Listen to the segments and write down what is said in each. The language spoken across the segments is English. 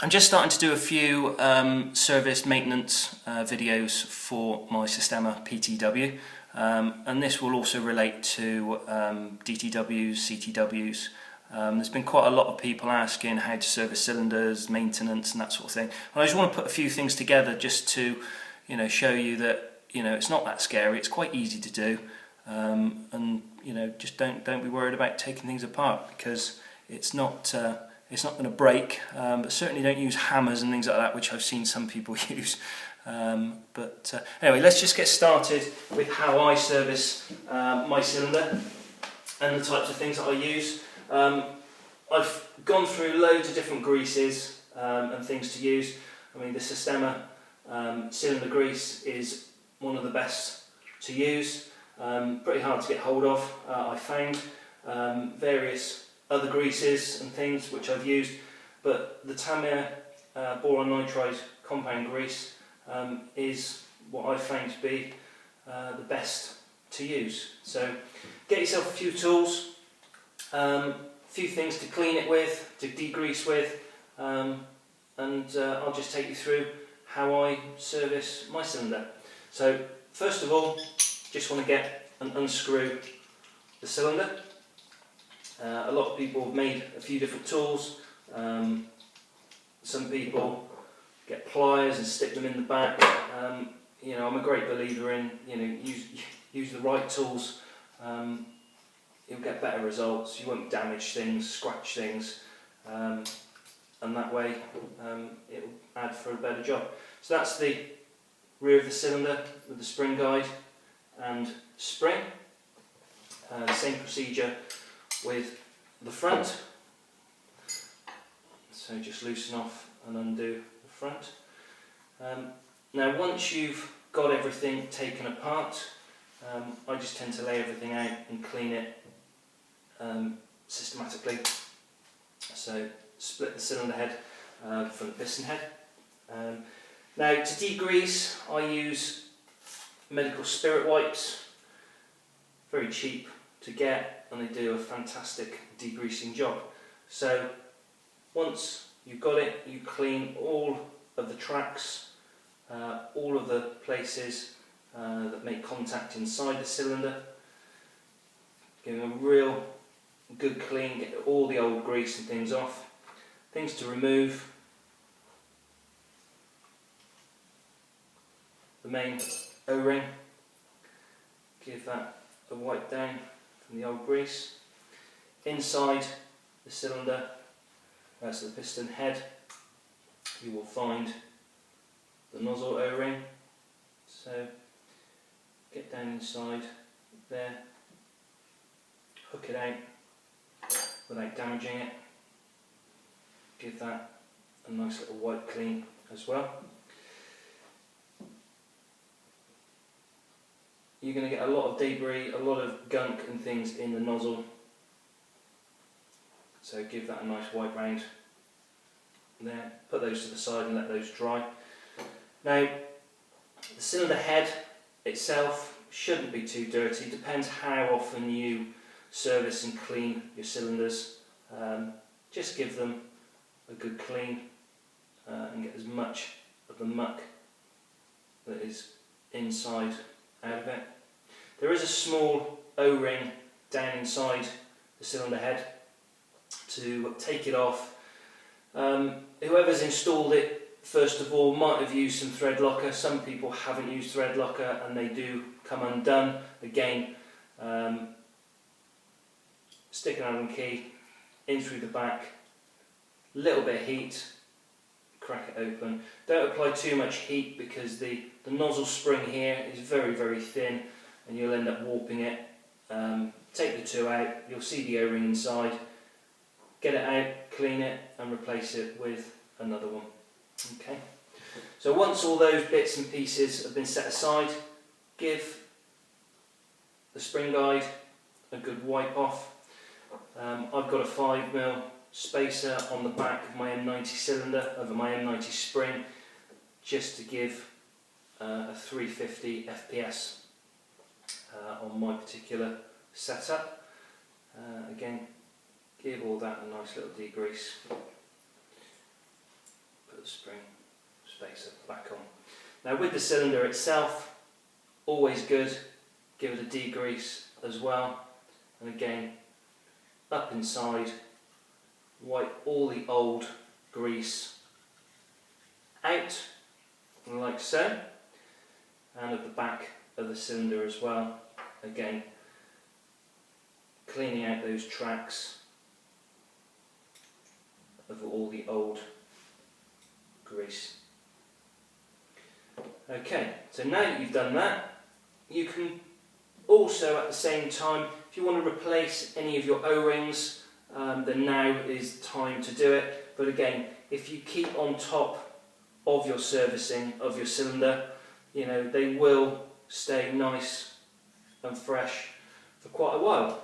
I'm just starting to do a few service maintenance videos for my Systema PTW, and this will also relate to DTWs, CTWs. There's been quite a lot of people asking how to service cylinders, maintenance and that sort of thing. And I just want to put a few things together just to show you that it's not that scary, it's quite easy to do, and just don't be worried about taking things apart, because it's not going to break, but certainly don't use hammers and things like that, which I've seen some people use. Anyway, let's just get started with how I service my cylinder and the types of things that I use. I've gone through loads of different greases and things to use. I mean, the Systema cylinder grease is one of the best to use. Pretty hard to get hold of, I found. Various other greases and things which I've used, but the Tamiya boron nitride compound grease is what I've found to be the best to use. So get yourself a few tools, a few things to clean it with, to degrease with, and I'll just take you through how I service my cylinder. So first of all, just want to get and unscrew the cylinder. A lot of people have made a few different tools. Some people get pliers and stick them in the back. I'm a great believer in use the right tools. You'll get better results. You won't damage things, scratch things, and that way it will add for a better job. So that's the rear of the cylinder with the spring guide and spring. The same procedure with the front. So just loosen off and undo the front. Now once you've got everything taken apart, I just tend to lay everything out and clean it systematically. So split the cylinder head from the piston head. Now to degrease, I use medical spirit wipes. Very cheap to get, and they do a fantastic degreasing job. So once you've got it, you clean all of the tracks, all of the places that make contact inside the cylinder. Give them a real good clean, get all the old grease and things off. Things to remove: the main O-ring, give that a wipe down from the old grease. Inside the cylinder, that's the piston head, you will find the nozzle O-ring. So get down inside there, hook it out without damaging it, give that a nice little wipe clean as well. You're going to get a lot of debris, a lot of gunk and things in the nozzle, so give that a nice wipe round there. Put those to the side and let those dry. Now the cylinder head itself shouldn't be too dirty, depends how often you service and clean your cylinders. Just give them a good clean and get as much of the muck that is inside out of it. There is a small O-ring down inside the cylinder head to take it off. Whoever's installed it first of all might have used some thread locker. Some people haven't used thread locker and they do come undone. Again, stick an Allen key in through the back, little bit of heat, crack it open. Don't apply too much heat because the nozzle spring here is very, very thin and you'll end up warping it. Take the two out, you'll see the O-ring inside. Get it out, clean it and replace it with another one. Okay. So once all those bits and pieces have been set aside, give the spring guide a good wipe off. I've got a 5mm spacer on the back of my M90 cylinder over my M90 spring, just to give a 350 FPS on my particular setup. Again, give all that a nice little degrease. put the spring spacer back on. Now with the cylinder itself, always good, give it a degrease as well, and again up inside, wipe all the old grease out like so, and at the back of the cylinder as well, again cleaning out those tracks of all the old grease. Okay, so now that you've done that, you can also at the same time, if you want to replace any of your O-rings, then now is the time to do it. But again, if you keep on top of your servicing of your cylinder, you know, they will stay nice and fresh for quite a while.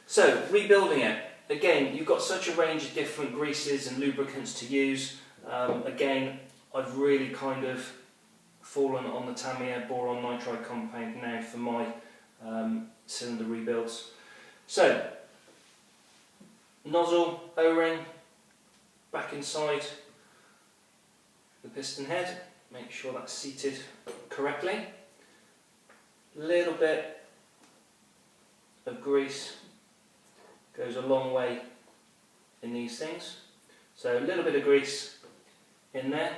So, rebuilding it. Again, you've got such a range of different greases and lubricants to use. Again, I've really kind of fallen on the Tamiya boron nitride compound now for my cylinder rebuilds. So, nozzle, O-ring, back inside the piston head, make sure that's seated correctly. Little bit of grease goes a long way in these things. So a little bit of grease in there.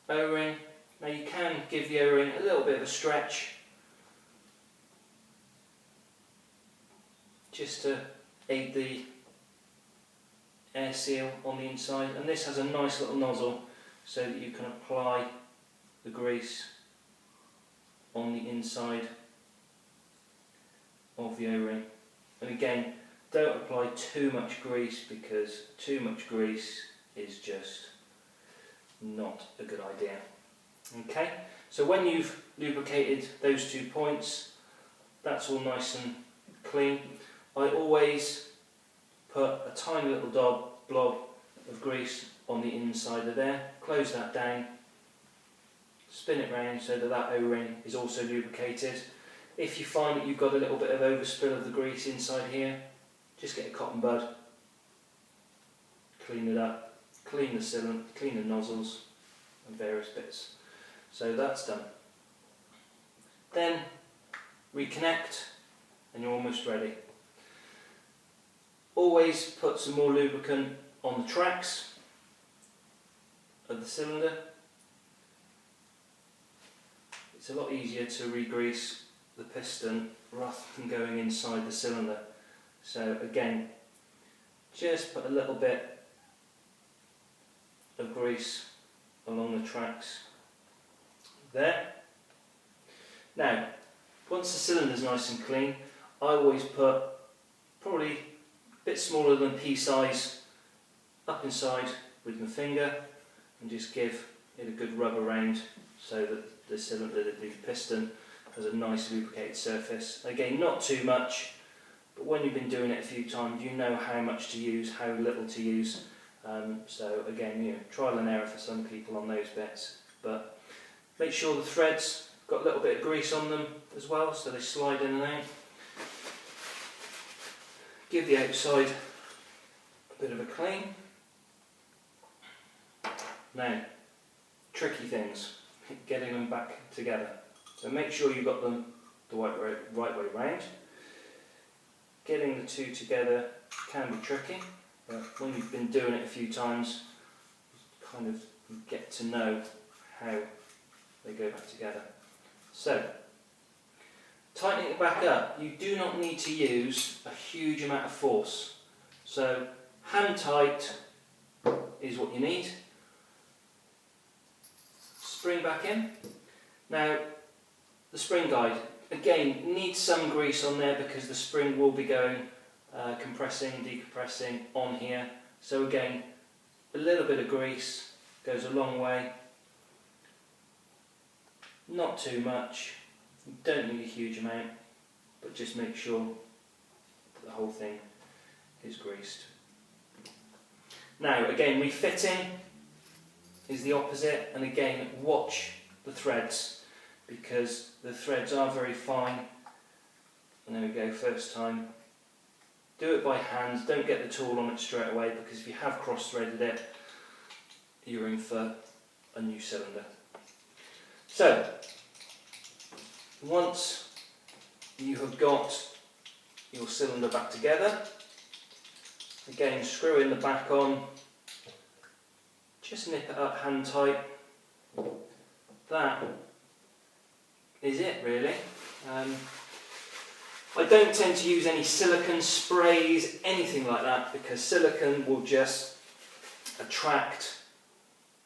O-ring. Now you can give the O-ring a little bit of a stretch just to aid the air seal on the inside, and this has a nice little nozzle so that you can apply the grease on the inside of the O-ring. And again, don't apply too much grease, because too much grease is just not a good idea. Okay, so when you've lubricated those 2 points, that's all nice and clean. I always put a tiny little blob of grease on the inside of there, close that down, spin it round so that that O-ring is also lubricated. If you find that you've got a little bit of overspill of the grease inside here, just get a cotton bud, clean it up, clean the cylinder, clean the nozzles and various bits. So that's done. Then reconnect and you're almost ready. Always put some more lubricant on the tracks of the cylinder. It's a lot easier to re-grease the piston rather than going inside the cylinder. So again, just put a little bit of grease along the tracks there. Now, once the cylinder is nice and clean, I always put probably a bit smaller than pea size up inside with my finger and just give it a good rub around so that the cylinder, the piston, has a nice lubricated surface. Again, not too much, but when you've been doing it a few times, you know how much to use, how little to use. So again, you know, trial and error for some people on those bits, but make sure the threads got a little bit of grease on them as well, so they slide in and out. Give the outside a bit of a clean. Now, tricky things, getting them back together. So make sure you've got them the right way round. Getting the two together can be tricky, but when you've been doing it a few times, you kind of get to know how they go back together. So, tightening it back up, you do not need to use a huge amount of force. So, hand tight is what you need. Spring back in. Now, the spring guide, again, needs some grease on there because the spring will be going compressing, decompressing on here. So again, a little bit of grease goes a long way. Not too much, you don't need a huge amount, but just make sure that the whole thing is greased. Now again, refitting is the opposite, and again, watch the threads because the threads are very fine. And there we go, first time. Do it by hand, don't get the tool on it straight away, because if you have cross-threaded it, you're in for a new cylinder. So, once you have got your cylinder back together, again screwing the back on, just nip it up hand tight. That is it really. I don't tend to use any silicone sprays, anything like that, because silicone will just attract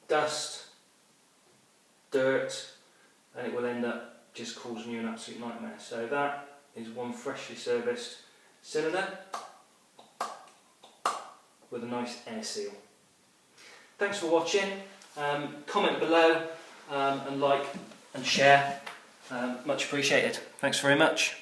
dust, dirt, and it will end up just causing you an absolute nightmare. So that is one freshly serviced cylinder with a nice air seal. Thanks for watching. Comment below and like and share. Much appreciated. Thanks very much.